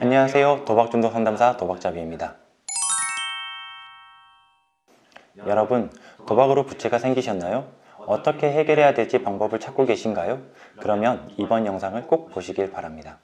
안녕하세요. 도박중독 상담사 도박잡이입니다. 여러분, 도박으로 부채가 생기셨나요? 어떻게 해결해야 될지 방법을 찾고 계신가요? 그러면 이번 영상을 꼭 보시길 바랍니다.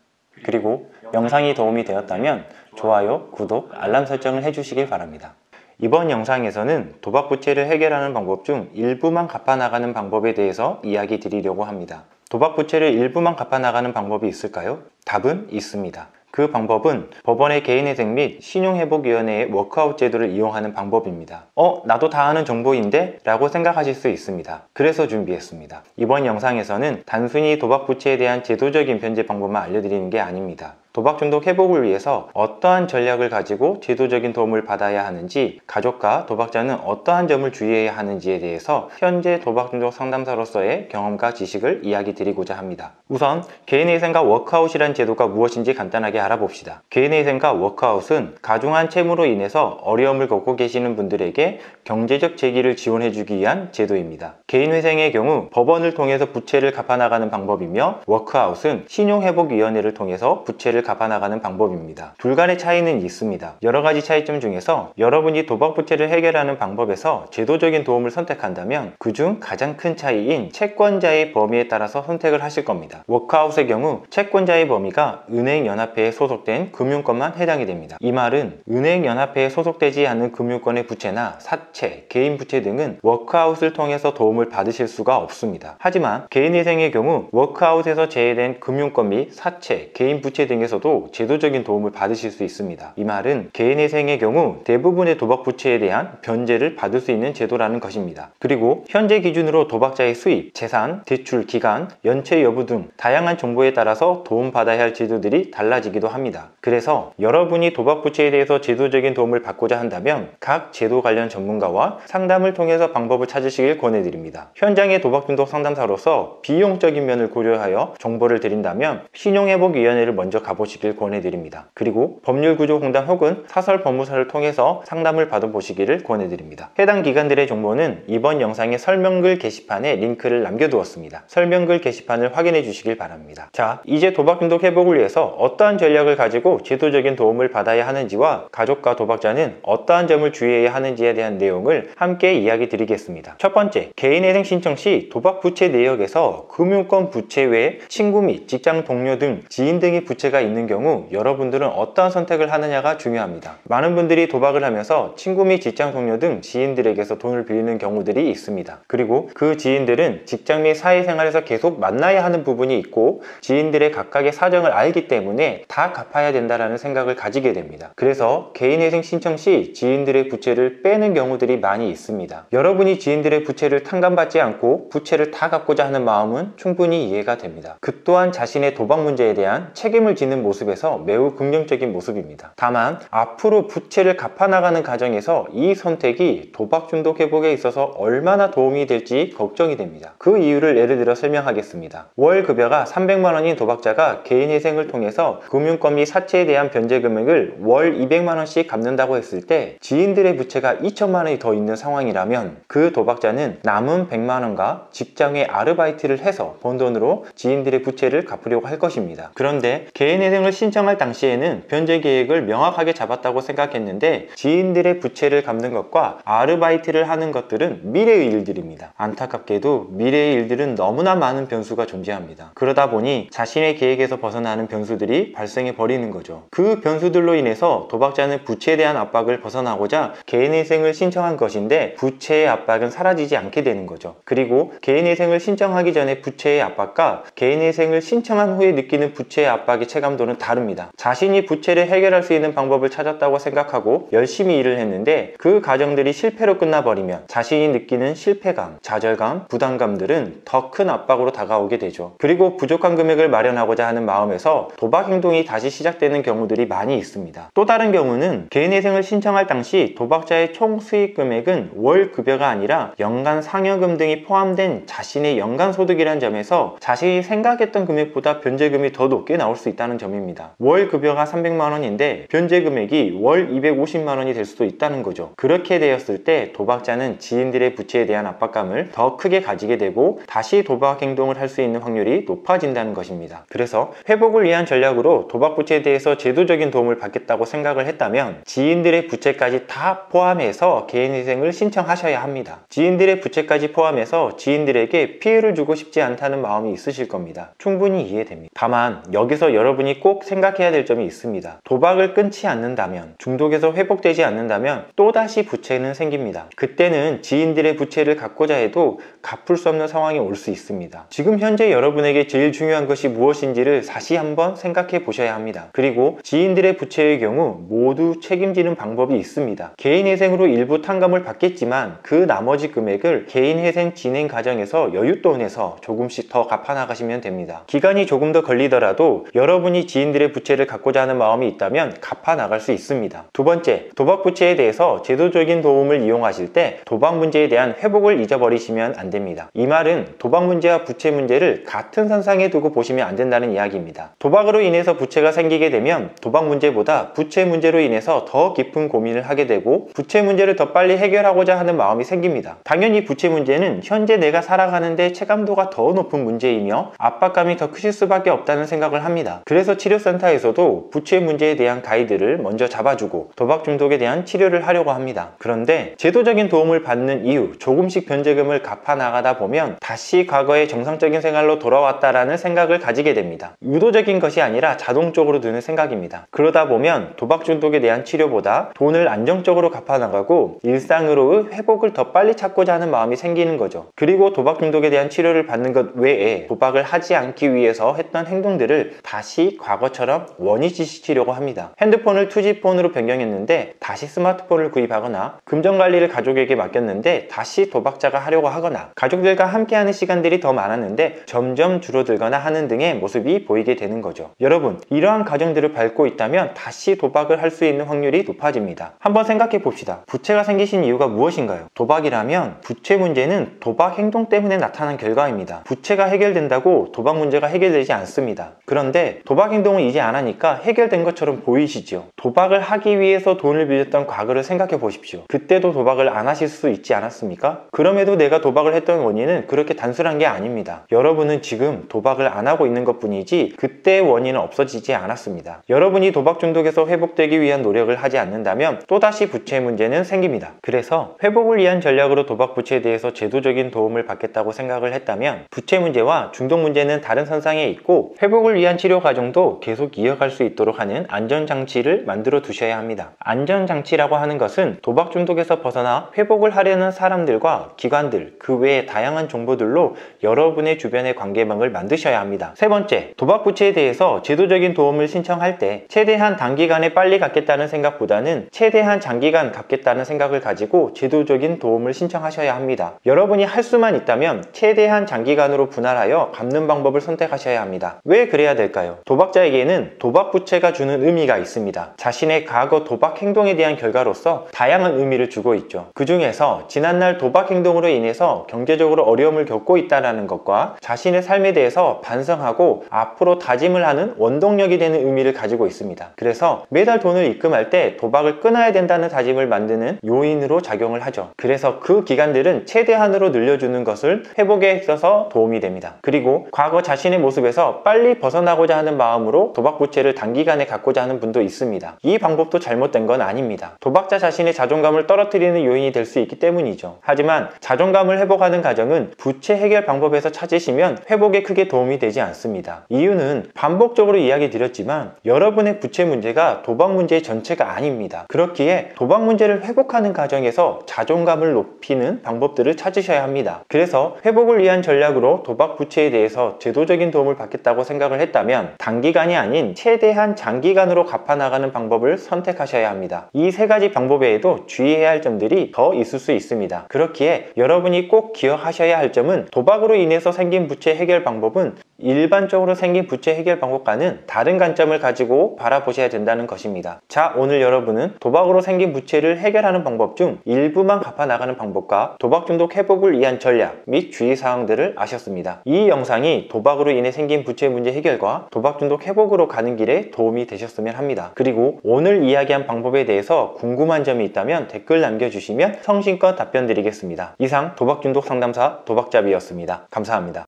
그리고 영상이 도움이 되었다면 좋아요, 구독, 알람 설정을 해주시길 바랍니다. 이번 영상에서는 도박 부채를 해결하는 방법 중 일부만 갚아나가는 방법에 대해서 이야기 드리려고 합니다. 도박 부채를 일부만 갚아나가는 방법이 있을까요? 답은 있습니다. 그 방법은 법원의 개인회생 및 신용회복위원회의 워크아웃 제도를 이용하는 방법입니다. 나도 다 아는 정보인데? 라고 생각하실 수 있습니다. 그래서 준비했습니다. 이번 영상에서는 단순히 도박 부채에 대한 제도적인 변제 방법만 알려드리는 게 아닙니다. 도박 중독 회복을 위해서 어떠한 전략을 가지고 제도적인 도움을 받아야 하는지, 가족과 도박자는 어떠한 점을 주의해야 하는지에 대해서 현재 도박 중독 상담사로서의 경험과 지식을 이야기 드리고자 합니다. 우선 개인회생과 워크아웃이란 제도가 무엇인지 간단하게 알아봅시다. 개인회생과 워크아웃은 가중한 채무로 인해서 어려움을 겪고 계시는 분들에게 경제적 재기를 지원해주기 위한 제도입니다. 개인회생의 경우 법원을 통해서 부채를 갚아나가는 방법이며, 워크아웃은 신용회복위원회를 통해서 부채를 갚아나가는 방법입니다. 둘 간의 차이는 있습니다. 여러 가지 차이점 중에서 여러분이 도박 부채를 해결하는 방법에서 제도적인 도움을 선택한다면 그중 가장 큰 차이인 채권자의 범위에 따라서 선택을 하실 겁니다. 워크아웃의 경우 채권자의 범위가 은행연합회에 소속된 금융권만 해당이 됩니다. 이 말은 은행연합회에 소속되지 않는 금융권의 부채나 사채, 개인 부채 등은 워크아웃을 통해서 도움을 받으실 수가 없습니다. 하지만 개인회생의 경우 워크아웃에서 제외된 금융권 및 사채, 개인 부채 등에서도 제도적인 도움을 받으실 수 있습니다. 이 말은 개인회생의 경우 대부분의 도박 부채에 대한 변제를 받을 수 있는 제도라는 것입니다. 그리고 현재 기준으로 도박자의 수입, 재산, 대출 기간, 연체 여부 등 다양한 정보에 따라서 도움받아야 할 제도들이 달라지기도 합니다. 그래서 여러분이 도박 부채에 대해서 제도적인 도움을 받고자 한다면 각 제도 관련 전문가와 상담을 통해서 방법을 찾으시길 권해드립니다. 현장의 도박 중독 상담사로서 비용적인 면을 고려하여 정보를 드린다면 신용회복위원회를 먼저 가보시길 권해드립니다. 그리고 법률구조공단 혹은 사설법무사를 통해서 상담을 받아보시기를 권해드립니다. 해당 기관들의 정보는 이번 영상의 설명글 게시판에 링크를 남겨두었습니다. 설명글 게시판을 확인해 주시길 바랍니다. 자, 이제 도박 중독 회복을 위해서 어떠한 전략을 가지고 제도적인 도움을 받아야 하는지와 가족과 도박자는 어떠한 점을 주의해야 하는지에 대한 내용을 함께 이야기 드리겠습니다. 첫 번째, 개인회생 신청 시 도박 부채 내역에서 금융권 부채 외에 친구 및 직장 동료 등 지인 등의 부채가 있는 경우 여러분들은 어떠한 선택을 하느냐가 중요합니다. 많은 분들이 도박을 하면서 친구 및 직장 동료 등 지인들에게서 돈을 빌리는 경우들이 있습니다. 그리고 그 지인들은 직장 및 사회생활에서 계속 만나야 하는 부분이 있고 지인들의 각각의 사정을 알기 때문에 다 갚아야 된다는 생각을 가지게 됩니다. 그래서 개인회생 신청 시 지인들의 부채를 빼는 경우들이 많이 있습니다. 여러분이 지인들의 부채를 탕감받지 않고 부채를 다 갚고자 하는 마음은 충분히 이해가 됩니다. 그 또한 자신의 도박 문제에 대한 책임을 지는 모습에서 매우 긍정적인 모습입니다. 다만 앞으로 부채를 갚아나가는 과정에서 이 선택이 도박 중독 회복에 있어서 얼마나 도움이 될지 걱정이 됩니다. 그 이유를 예를 들어 설명하겠습니다. 월 급여가 300만 원인 도박자가 개인회생을 통해서 금융권 및 사채에 대한 변제 금액을 월 200만 원씩 갚는다고 했을 때 지인들의 부채가 2천만 원이 더 있는 상황이라면 그 도박자는 남은 100만 원과 직장에 아르바이트를 해서 번 돈으로 지인들의 부채를 갚으려고 할 것입니다. 그런데 개인회생을 신청할 당시에는 변제 계획을 명확하게 잡았다고 생각했는데 지인들의 부채를 갚는 것과 아르바이트를 하는 것들은 미래의 일들입니다. 안타깝게도 미래의 일들은 너무나 많은 변수가 존재합니다. 그러다 보니 자신의 계획에서 벗어나는 변수들이 발생해 버리는 거죠. 그 변수들로 인해서 도박자는 부채에 대한 압박을 벗어나고자 개인회생을 신청한 것인데 부채의 압박은 사라지지 않게 되는 거죠. 그리고 개인회생을 신청하기 전에 부채의 압박과 개인회생을 신청한 후에 느끼는 부채의 압박의 체감도는 다릅니다. 자신이 부채를 해결할 수 있는 방법을 찾았다고 생각하고 열심히 일을 했는데 그 과정들이 실패로 끝나버리면 자신이 느끼는 실패감, 좌절감, 부담감들은 더 큰 압박으로 다가오게 되죠. 그리고 부족한 금액을 마련하고자 하는 마음에서 도박 행동이 다시 시작되는 경우들이 많이 있습니다. 또 다른 경우는 개인회생을 신청할 당시 도박자의 총 수익 금액은 월 급여가 아니라 연간 상여금 등이 포함된 자신의 연간 소득이라는 점에서 자신이 생각했던 금액보다 변제금이 더 높게 나올 수 있다는 점을 점입니다. 월 급여가 300만 원인데 변제 금액이 월 250만 원이 될 수도 있다는 거죠. 그렇게 되었을 때 도박자는 지인들의 부채에 대한 압박감을 더 크게 가지게 되고 다시 도박 행동을 할 수 있는 확률이 높아진다는 것입니다. 그래서 회복을 위한 전략으로 도박 부채에 대해서 제도적인 도움을 받겠다고 생각을 했다면 지인들의 부채까지 다 포함해서 개인회생을 신청하셔야 합니다. 지인들의 부채까지 포함해서 지인들에게 피해를 주고 싶지 않다는 마음이 있으실 겁니다. 충분히 이해됩니다. 다만 여기서 여러분이 꼭 생각해야 될 점이 있습니다. 도박을 끊지 않는다면, 중독에서 회복되지 않는다면 또다시 부채는 생깁니다. 그때는 지인들의 부채를 갚고자 해도 갚을 수 없는 상황이 올 수 있습니다. 지금 현재 여러분에게 제일 중요한 것이 무엇인지를 다시 한번 생각해 보셔야 합니다. 그리고 지인들의 부채의 경우 모두 책임지는 방법이 있습니다. 개인회생으로 일부 탕감을 받겠지만 그 나머지 금액을 개인회생 진행 과정에서 여윳돈에서 조금씩 더 갚아나가시면 됩니다. 기간이 조금 더 걸리더라도 여러분이 지인들의 부채를 갚고자 하는 마음이 있다면 갚아나갈 수 있습니다. 두 번째, 도박 부채에 대해서 제도적인 도움을 이용하실 때 도박 문제에 대한 회복을 잊어버리시면 안 됩니다. 이 말은 도박 문제와 부채 문제를 같은 선상에 두고 보시면 안 된다는 이야기입니다. 도박으로 인해서 부채가 생기게 되면 도박 문제보다 부채 문제로 인해서 더 깊은 고민을 하게 되고 부채 문제를 더 빨리 해결하고자 하는 마음이 생깁니다. 당연히 부채 문제는 현재 내가 살아가는데 체감도가 더 높은 문제이며 압박감이 더 크실 수밖에 없다는 생각을 합니다. 그래서 치료센터에서도 부채 문제에 대한 가이드를 먼저 잡아주고 도박 중독에 대한 치료를 하려고 합니다. 그런데 제도적인 도움을 받는 이후 조금씩 변제금을 갚아 나가다 보면 다시 과거의 정상적인 생활로 돌아왔다라는 생각을 가지게 됩니다. 유도적인 것이 아니라 자동적으로 드는 생각입니다. 그러다 보면 도박 중독에 대한 치료보다 돈을 안정적으로 갚아 나가고 일상으로의 회복을 더 빨리 찾고자 하는 마음이 생기는 거죠. 그리고 도박 중독에 대한 치료를 받는 것 외에 도박을 하지 않기 위해서 했던 행동들을 다시 과거처럼 원위치시키려고 합니다. 핸드폰을 2G폰으로 변경했는데 다시 스마트폰을 구입하거나 금전관리를 가족에게 맡겼는데 다시 도박자가 하려고 하거나 가족들과 함께하는 시간들이 더 많았는데 점점 줄어들거나 하는 등의 모습이 보이게 되는 거죠. 여러분, 이러한 과정들을 밟고 있다면 다시 도박을 할 수 있는 확률이 높아집니다. 한번 생각해 봅시다. 부채가 생기신 이유가 무엇인가요? 도박이라면 부채 문제는 도박 행동 때문에 나타난 결과입니다. 부채가 해결된다고 도박 문제가 해결되지 않습니다. 그런데 도박 행동을 이제 안 하니까 해결된 것처럼 보이시죠? 도박을 하기 위해서 돈을 빌렸던 과거를 생각해 보십시오. 그때도 도박을 안 하실 수 있지 않았습니까? 그럼에도 내가 도박을 했던 원인은 그렇게 단순한 게 아닙니다. 여러분은 지금 도박을 안 하고 있는 것 뿐이지 그때의 원인은 없어지지 않았습니다. 여러분이 도박 중독에서 회복되기 위한 노력을 하지 않는다면 또다시 부채 문제는 생깁니다. 그래서 회복을 위한 전략으로 도박 부채에 대해서 제도적인 도움을 받겠다고 생각을 했다면 부채 문제와 중독 문제는 다른 선상에 있고 회복을 위한 치료 과정도 계속 이어갈 수 있도록 하는 안전장치를 만들어 두셔야 합니다. 안전장치라고 하는 것은 도박 중독에서 벗어나 회복을 하려는 사람들과 기관들, 그 외의 다양한 정보들로 여러분의 주변의 관계망을 만드셔야 합니다. 세 번째, 도박 부채에 대해서 제도적인 도움을 신청할 때 최대한 단기간에 빨리 갚겠다는 생각보다는 최대한 장기간 갚겠다는 생각을 가지고 제도적인 도움을 신청하셔야 합니다. 여러분이 할 수만 있다면 최대한 장기간으로 분할하여 갚는 방법을 선택하셔야 합니다. 왜 그래야 될까요? 도박자에게는 도박 부채가 주는 의미가 있습니다. 자신의 과거 도박 행동에 대한 결과로서 다양한 의미를 주고 있죠. 그 중에서 지난날 도박 행동으로 인해서 경제적으로 어려움을 겪고 있다는 것과 자신의 삶에 대해서 반성하고 앞으로 다짐을 하는 원동력이 되는 의미를 가지고 있습니다. 그래서 매달 돈을 입금할 때 도박을 끊어야 된다는 다짐을 만드는 요인으로 작용을 하죠. 그래서 그 기간들은 최대한으로 늘려주는 것을 회복에 있어서 도움이 됩니다. 그리고 과거 자신의 모습에서 빨리 벗어나고자 하는 마음으로 도박 부채를 단기간에 갖고자 하는 분도 있습니다. 이 방법도 잘못된 건 아닙니다. 도박자 자신의 자존감을 떨어뜨리는 요인이 될 수 있기 때문이죠. 하지만 자존감을 회복하는 과정은 부채 해결 방법에서 찾으시면 회복에 크게 도움이 되지 않습니다. 이유는 반복적으로 이야기 드렸지만 여러분의 부채 문제가 도박 문제의 전체가 아닙니다. 그렇기에 도박 문제를 회복하는 과정에서 자존감을 높이는 방법들을 찾으셔야 합니다. 그래서 회복을 위한 전략으로 도박 부채에 대해서 제도적인 도움을 받겠다고 생각을 했다면 단기간이 아닌 최대한 장기간으로 갚아나가는 방법을 선택하셔야 합니다. 이 세 가지 방법 외에도 주의해야 할 점들이 더 있을 수 있습니다. 그렇기에 여러분이 꼭 기억하셔야 할 점은 도박으로 인해서 생긴 부채 해결 방법은 일반적으로 생긴 부채 해결 방법과는 다른 관점을 가지고 바라보셔야 된다는 것입니다. 자, 오늘 여러분은 도박으로 생긴 부채를 해결하는 방법 중 일부만 갚아 나가는 방법과 도박 중독 회복을 위한 전략 및 주의사항들을 아셨습니다. 이 영상이 도박으로 인해 생긴 부채 문제 해결과 도박 중독 회복으로 가는 길에 도움이 되셨으면 합니다. 그리고 오늘 이야기한 방법에 대해서 궁금한 점이 있다면 댓글 남겨주시면 성심껏 답변 드리겠습니다. 이상 도박 중독 상담사 도박잡이였습니다. 감사합니다.